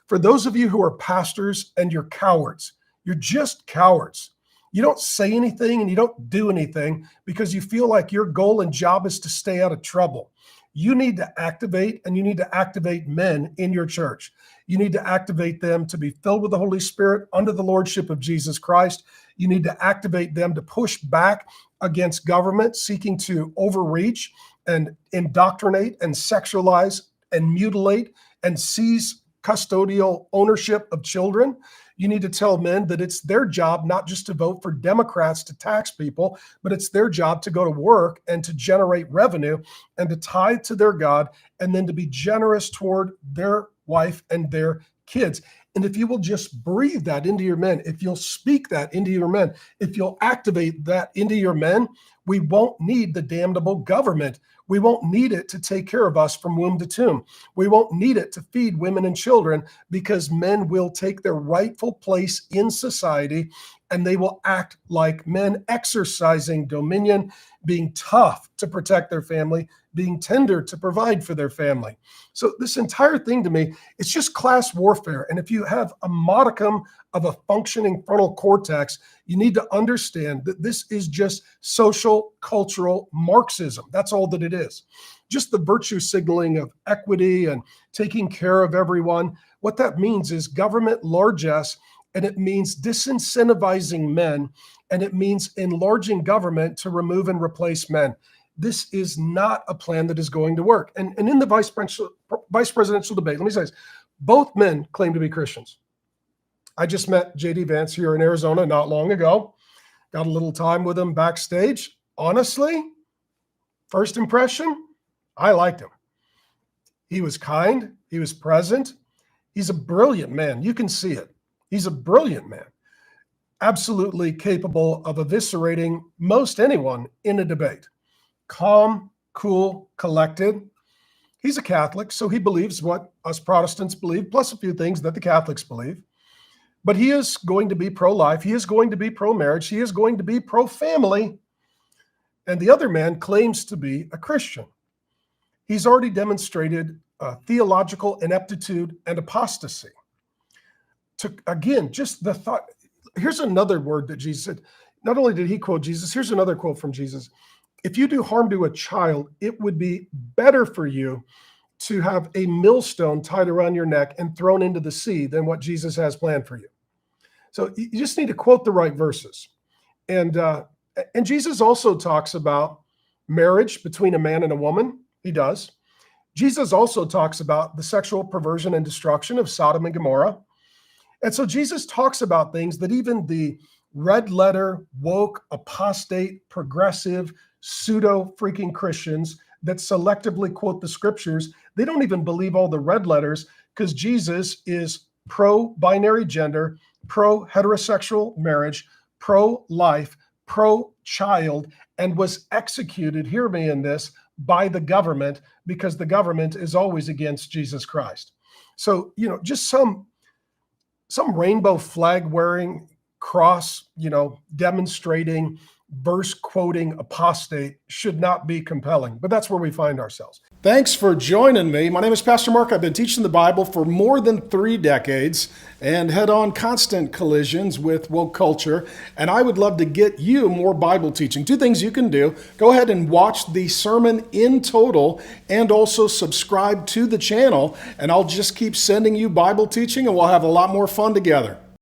For those of you who are pastors and you're cowards, you're just cowards. You don't say anything and you don't do anything because you feel like your goal and job is to stay out of trouble. You need to activate, and you need to activate men in your church. You need to activate them to be filled with the Holy Spirit under the lordship of Jesus Christ. You need to activate them to push back against government seeking to overreach and indoctrinate and sexualize and mutilate and seize custodial ownership of children. You need to tell men that it's their job not just to vote for Democrats to tax people, but it's their job to go to work and to generate revenue and to tithe to their God, and then to be generous toward their wife and their kids. And if you will just breathe that into your men, if you'll speak that into your men, if you'll activate that into your men, we won't need the damnable government. We won't need it to take care of us from womb to tomb. We won't need it to feed women and children, because men will take their rightful place in society and they will act like men, exercising dominion, being tough to protect their family, being tender to provide for their family. So this entire thing, to me, it's just class warfare. And if you have a modicum of a functioning frontal cortex, you need to understand that this is just social cultural Marxism. That's all that it is. Just the virtue signaling of equity and taking care of everyone. What that means is government largesse, and it means disincentivizing men, and it means enlarging government to remove and replace men. This is not a plan that is going to work. And in the vice presidential debate, let me say this, both men claim to be Christians. I just met J.D. Vance here in Arizona not long ago. Got a little time with him backstage. Honestly, first impression, I liked him. He was kind. He was present. He's a brilliant man. You can see it. He's a brilliant man. Absolutely capable of eviscerating most anyone in a debate. Calm, cool, collected. He's a Catholic, so he believes what us Protestants believe, plus a few things that the Catholics believe. But he is going to be pro-life. He is going to be pro-marriage. He is going to be pro-family. And the other man claims to be a Christian. He's already demonstrated theological ineptitude and apostasy. Again, just the thought. Here's another word that Jesus said. Not only did he quote Jesus, here's another quote from Jesus. If you do harm to a child, it would be better for you to have a millstone tied around your neck and thrown into the sea than what Jesus has planned for you. So you just need to quote the right verses. And Jesus also talks about marriage between a man and a woman. He does. Jesus also talks about the sexual perversion and destruction of Sodom and Gomorrah. And so Jesus talks about things that even the red letter, woke, apostate, progressive, pseudo freaking Christians that selectively quote the scriptures, they don't even believe all the red letters, because Jesus is pro-binary gender, pro-heterosexual marriage, pro-life, pro-child, and was executed, hear me in this, by the government, because the government is always against Jesus Christ. So, just some rainbow flag wearing, cross, demonstrating, verse quoting apostate should not be compelling, but that's where we find ourselves. Thanks for joining me. My name is Pastor Mark. I've been teaching the Bible for more than 3 decades and head on constant collisions with woke culture. And I would love to get you more Bible teaching. 2 things you can do. Go ahead and watch the sermon in total and also subscribe to the channel. And I'll just keep sending you Bible teaching and we'll have a lot more fun together.